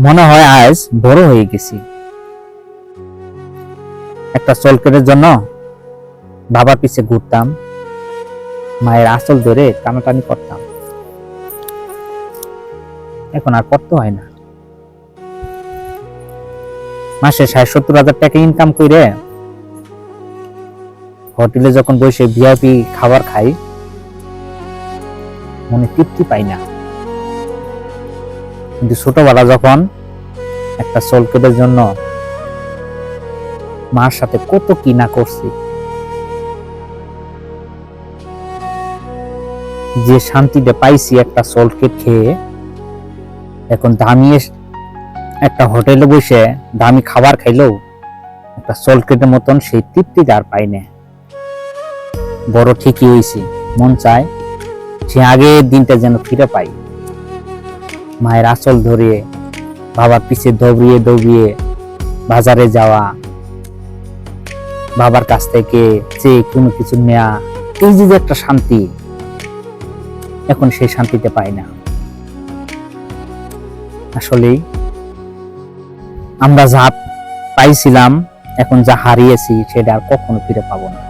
মনে হয় আজ বড় হয়ে গেছি। একটা চলকেটের জন্য বাবার পিছে ঘুরতাম, মায়ের আঁচল ধরে টানাটানি করতাম। এখন আর করতে হয় না। মাসে ৬০-৭০ হাজার টাকা ইনকাম করে হোটেলে যখন বসে ভিআইপি খাবার খাই, মনে তৃপ্তি পাই না। কিন্তু ছোটবেলা যখন একটা চলকেটের জন্য মার সাথে কত কি না করছি, যে শান্তিটা পাইছি একটা চলকেট খেয়ে, এখন দামি একটা হোটেলে বসে দামি খাবার খাইলেও একটা চলকেটের মতন সেই তৃপ্তিটা আর পাই না। বড় ঠিকই হয়েছি, মন চায় সে আগের দিনটা যেন ফিরে পাই। মায়ের আঁচল ধরে বাবার পিছে দৌড়িয়ে দৌড়িয়ে বাজারে যাওয়া, বাবার কাছ থেকে চেয়ে কোনো কিছু নেয়া, এই যে একটা শান্তি, এখন সেই শান্তিতে পাই না। আসলেই আমরা যা পাইছিলাম, এখন যা হারিয়েছি সেটা আর কখনো ফিরে পাবো না।